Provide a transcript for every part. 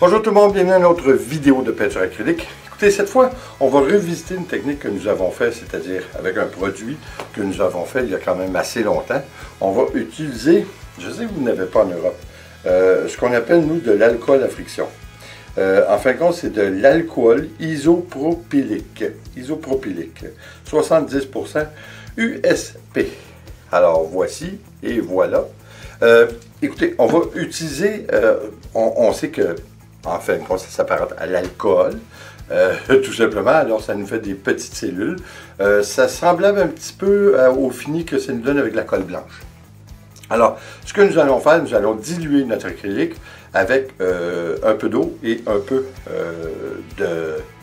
Bonjour tout le monde, bienvenue à notre vidéo de peinture acrylique. Écoutez, cette fois, on va revisiter une technique que nous avons fait, c'est-à-dire avec un produit que nous avons fait il y a quand même assez longtemps. On va utiliser, je sais que vous n'avez pas en Europe, ce qu'on appelle, nous, de l'alcool à friction. En fin de compte, c'est de l'alcool isopropylique, 70% USP. Alors, voici et voilà. Écoutez, on va utiliser, on sait que, en fin de compte, ça s'apparente à l'alcool, tout simplement, alors ça nous fait des petites cellules. Ça semblable un petit peu au fini que ça nous donne avec la colle blanche. Alors, ce que nous allons faire, nous allons diluer notre acrylique avec un peu d'eau et un peu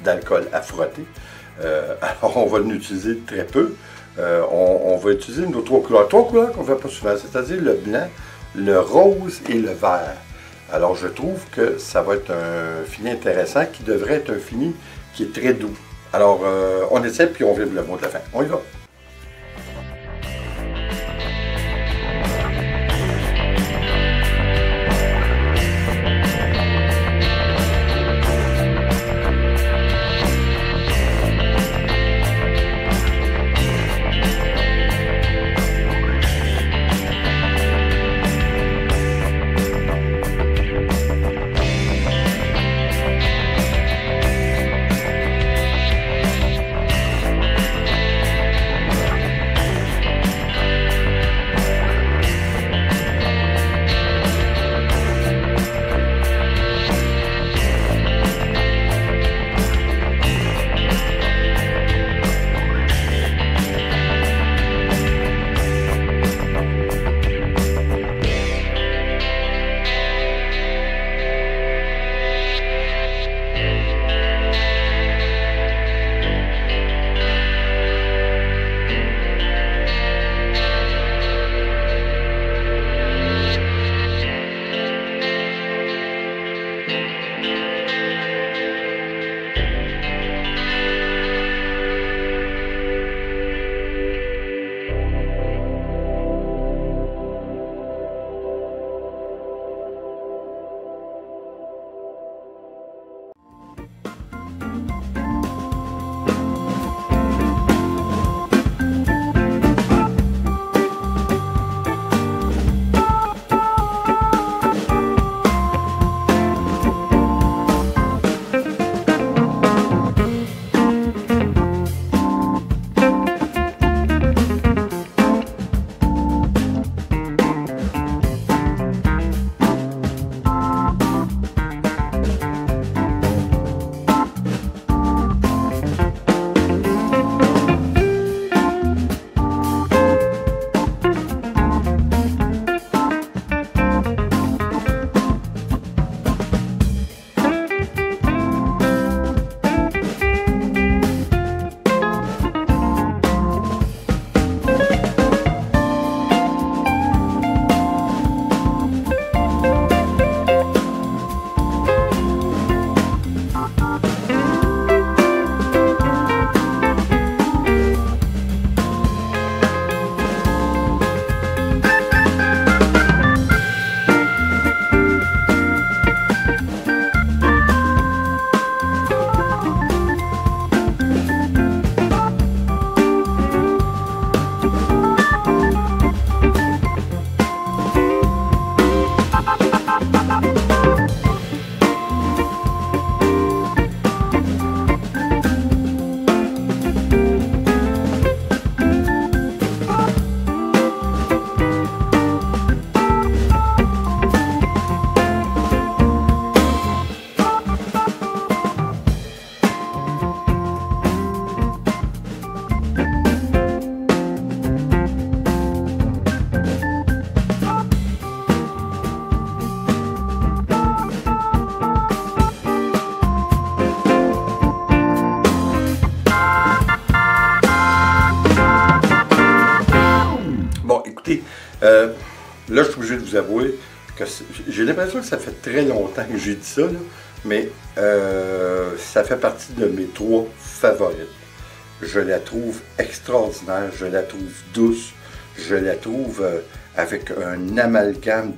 d'alcool à frotter. Alors, on va l'utiliser très peu. On va utiliser nos trois couleurs qu'on ne fait pas souvent, c'est-à-dire le blanc, le rose et le vert. Alors, je trouve que ça va être un fini intéressant qui devrait être un fini qui est très doux. Alors, on essaie puis on vibre le mot de la fin. On y va! Là, je suis obligé de vous avouer que j'ai l'impression que ça fait très longtemps que j'ai dit ça, là, mais ça fait partie de mes trois favorites. Je la trouve extraordinaire, je la trouve douce, je la trouve avec un amalgame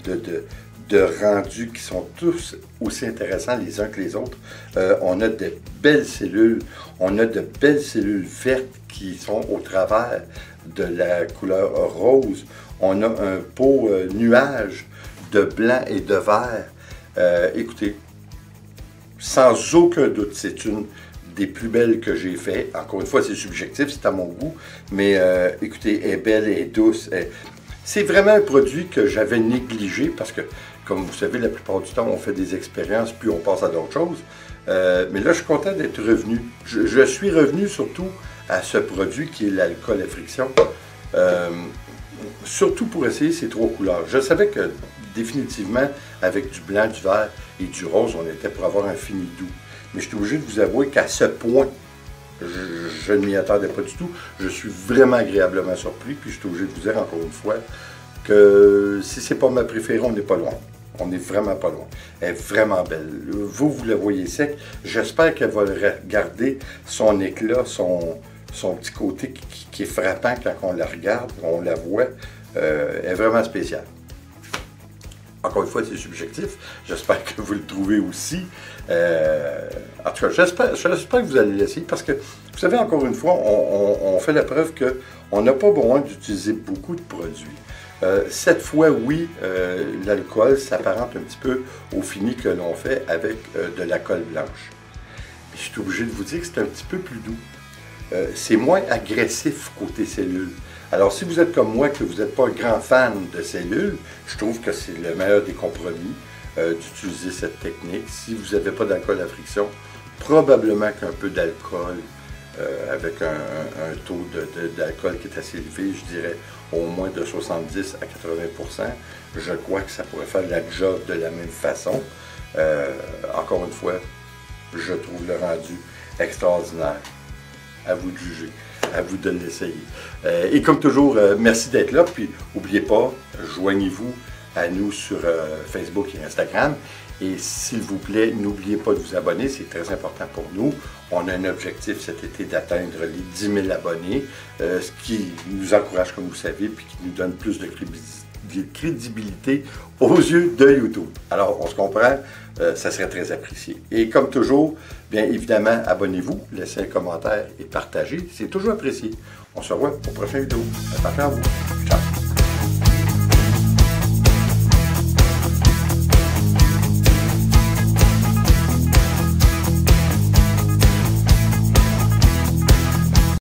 de rendus qui sont tous aussi intéressants les uns que les autres. On a de belles cellules, on a de belles cellules vertes qui sont au travers de la couleur rose. On a un pot nuage de blanc et de vert. Écoutez, sans aucun doute, c'est une des plus belles que j'ai fait. Encore une fois, c'est subjectif, c'est à mon goût, mais écoutez, elle est belle, elle est douce. C'est vraiment un produit que j'avais négligé parce que, comme vous savez, la plupart du temps, on fait des expériences, puis on passe à d'autres choses. Mais là, je suis content d'être revenu. Je suis revenu surtout à ce produit qui est l'alcool à friction. Surtout pour essayer ces 3 couleurs. Je savais que définitivement, avec du blanc, du vert et du rose, on était pour avoir un fini doux. Mais je suis obligé de vous avouer qu'à ce point, je ne m'y attendais pas du tout. Je suis vraiment agréablement surpris. Puis je suis obligé de vous dire encore une fois que si c'est pas ma préférée, on n'est pas loin. On n'est vraiment pas loin. Elle est vraiment belle. Vous la voyez sec. J'espère qu'elle va garder son éclat, son petit côté qui est frappant quand on la regarde, on la voit. Elle est vraiment spéciale. Encore une fois, c'est subjectif. J'espère que vous le trouvez aussi. En tout cas, j'espère que vous allez l'essayer parce que, vous savez, encore une fois, on fait la preuve qu'on n'a pas besoin d'utiliser beaucoup de produits. Cette fois, oui, l'alcool s'apparente un petit peu au fini que l'on fait avec de la colle blanche. Je suis obligé de vous dire que c'est un petit peu plus doux. C'est moins agressif côté cellules. Alors, si vous êtes comme moi, que vous n'êtes pas un grand fan de cellules, je trouve que c'est le meilleur des compromis d'utiliser cette technique. Si vous n'avez pas d'alcool à friction, probablement qu'un peu d'alcool, avec un taux d'alcool qui est assez élevé, je dirais au moins de 70 à 80%, je crois que ça pourrait faire la job de la même façon. Encore une fois, je trouve le rendu extraordinaire. À vous de juger, à vous de l'essayer. Et comme toujours, merci d'être là. Puis, n'oubliez pas, joignez-vous à nous sur Facebook et Instagram. Et s'il vous plaît, n'oubliez pas de vous abonner, c'est très important pour nous. On a un objectif cet été d'atteindre les 10 000 abonnés, ce qui nous encourage, comme vous savez, puis qui nous donne plus de crédibilité aux yeux de YouTube. Alors, on se comprend, ça serait très apprécié. Et comme toujours, bien évidemment, abonnez-vous, laissez un commentaire et partagez. C'est toujours apprécié. On se revoit au prochain vidéo. Attention à vous. Ciao!